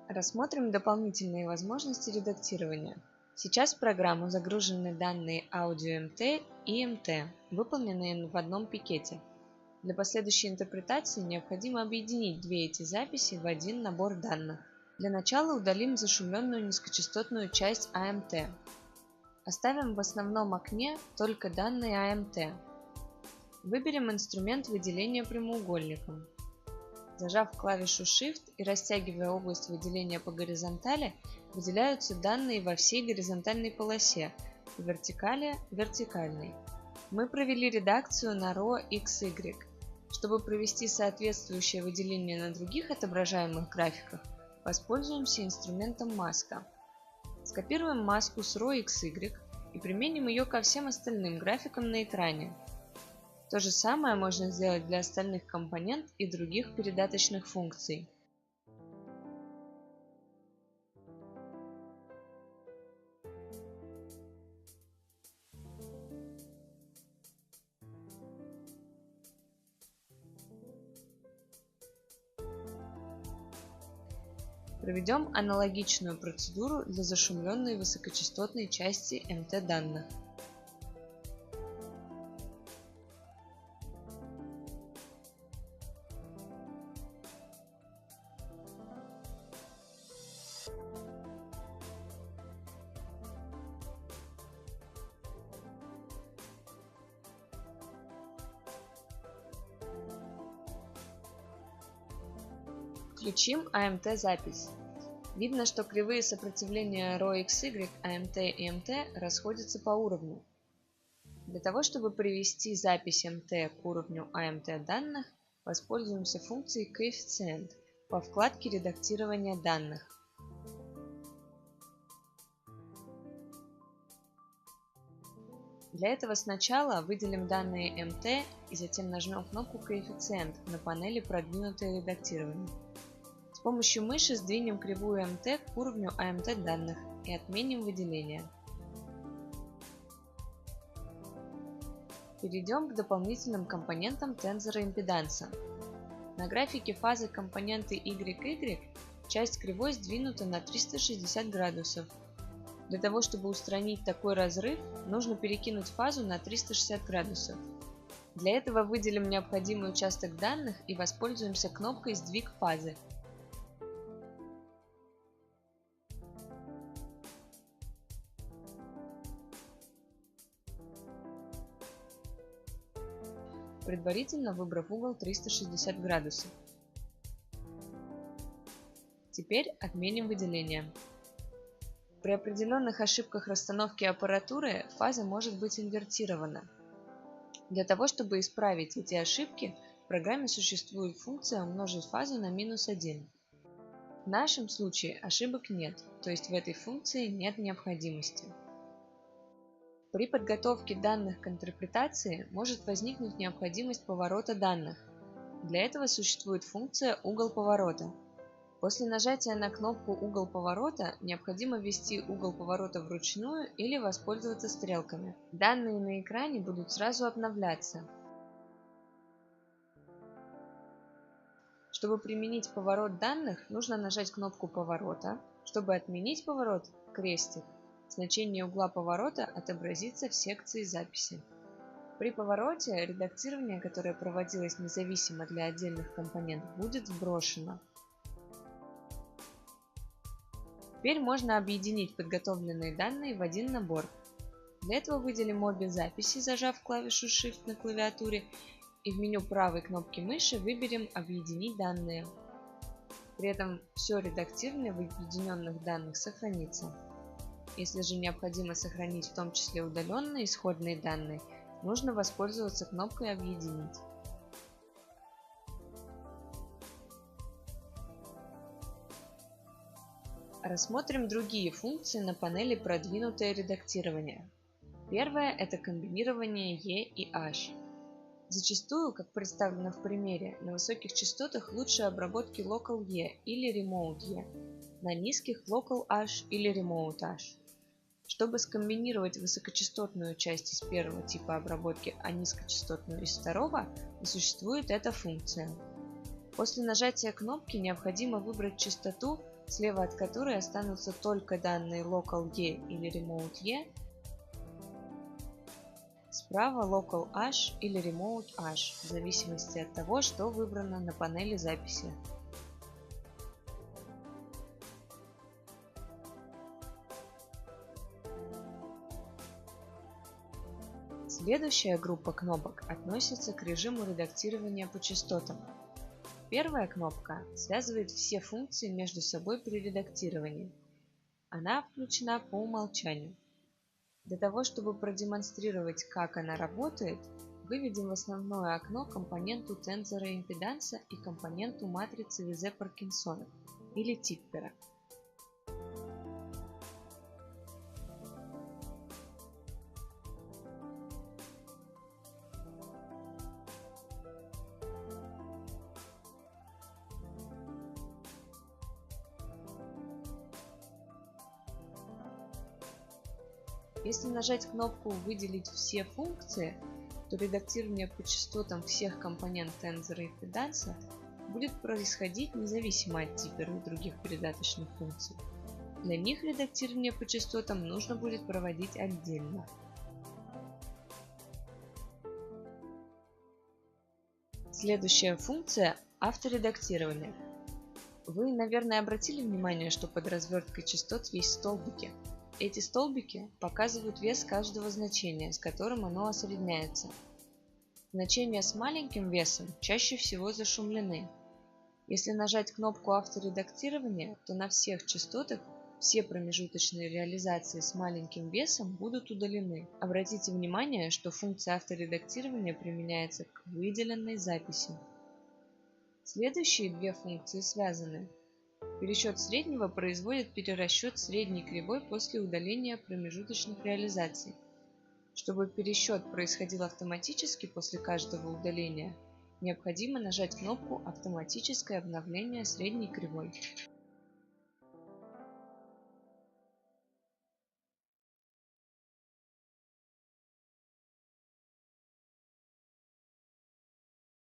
Рассмотрим дополнительные возможности редактирования. Сейчас в программу загружены данные аудио МТ и МТ, выполненные в одном пикете. Для последующей интерпретации необходимо объединить две эти записи в один набор данных. Для начала удалим зашумленную низкочастотную часть АМТ. Оставим в основном окне только данные АМТ. Выберем инструмент выделения прямоугольником. Зажав клавишу Shift и растягивая область выделения по горизонтали, выделяются данные во всей горизонтальной полосе, по вертикали – вертикальной. Мы провели редакцию на RAW XY. Чтобы провести соответствующее выделение на других отображаемых графиках, воспользуемся инструментом маска. Скопируем маску с RAW XY и применим ее ко всем остальным графикам на экране. То же самое можно сделать для остальных компонент и других передаточных функций. Проведем аналогичную процедуру для зашумленной высокочастотной части МТ данных. Включим АМТ-запись. Видно, что кривые сопротивления RAW XY, АМТ и МТ расходятся по уровню. Для того, чтобы привести запись МТ к уровню АМТ данных, воспользуемся функцией коэффициент по вкладке редактирования данных. Для этого сначала выделим данные МТ и затем нажмем кнопку «Коэффициент» на панели «Продвинутое редактирование». С помощью мыши сдвинем кривую МТ к уровню АМТ данных и отменим выделение. Перейдем к дополнительным компонентам тензора импеданса. На графике фазы компоненты YY часть кривой сдвинута на 360 градусов. Для того, чтобы устранить такой разрыв, нужно перекинуть фазу на 360 градусов. Для этого выделим необходимый участок данных и воспользуемся кнопкой «Сдвиг фазы». Предварительно выбрав угол 360 градусов. Теперь отменим выделение. При определенных ошибках расстановки аппаратуры фаза может быть инвертирована. Для того, чтобы исправить эти ошибки, в программе существует функция умножить фазу на -1. В нашем случае ошибок нет, то есть в этой функции нет необходимости. При подготовке данных к интерпретации может возникнуть необходимость поворота данных. Для этого существует функция «Угол поворота». После нажатия на кнопку «Угол поворота» необходимо ввести угол поворота вручную или воспользоваться стрелками. Данные на экране будут сразу обновляться. Чтобы применить поворот данных, нужно нажать кнопку поворота. Чтобы отменить поворот – крестик. Значение угла поворота отобразится в секции записи. При повороте редактирование, которое проводилось независимо для отдельных компонентов, будет сброшено. Теперь можно объединить подготовленные данные в один набор. Для этого выделим обе записи, зажав клавишу Shift на клавиатуре, и в меню правой кнопки мыши выберем «Объединить данные». При этом все редактирование в объединенных данных сохранится. Если же необходимо сохранить в том числе удаленные исходные данные, нужно воспользоваться кнопкой «Объединить». Рассмотрим другие функции на панели «Продвинутое редактирование». Первое – это комбинирование E и H. Зачастую, как представлено в примере, на высоких частотах лучше обработки Local E или Remote E, на низких Local H или Remote H. Чтобы скомбинировать высокочастотную часть из первого типа обработки, а низкочастотную из второго, существует эта функция. После нажатия кнопки необходимо выбрать частоту, слева от которой останутся только данные local E или remote E, справа local H или remote H, в зависимости от того, что выбрано на панели записи. Следующая группа кнопок относится к режиму редактирования по частотам. Первая кнопка связывает все функции между собой при редактировании. Она включена по умолчанию. Для того, чтобы продемонстрировать, как она работает, выведем в основное окно компоненту тензора импеданса и компоненту матрицы Визе-Паркинсона или Типпера. Если нажать кнопку «Выделить все функции», то редактирование по частотам всех компонент тензора импеданса будет происходить независимо от Типпера и других передаточных функций. Для них редактирование по частотам нужно будет проводить отдельно. Следующая функция – авторедактирование. Вы, наверное, обратили внимание, что под разверткой частот есть столбики. Эти столбики показывают вес каждого значения, с которым оно осредняется. Значения с маленьким весом чаще всего зашумлены. Если нажать кнопку авторедактирования, то на всех частотах все промежуточные реализации с маленьким весом будут удалены. Обратите внимание, что функция авторедактирования применяется к выделенной записи. Следующие две функции связаны. Пересчет среднего производит перерасчет средней кривой после удаления промежуточных реализаций. Чтобы пересчет происходил автоматически после каждого удаления, необходимо нажать кнопку «Автоматическое обновление средней кривой».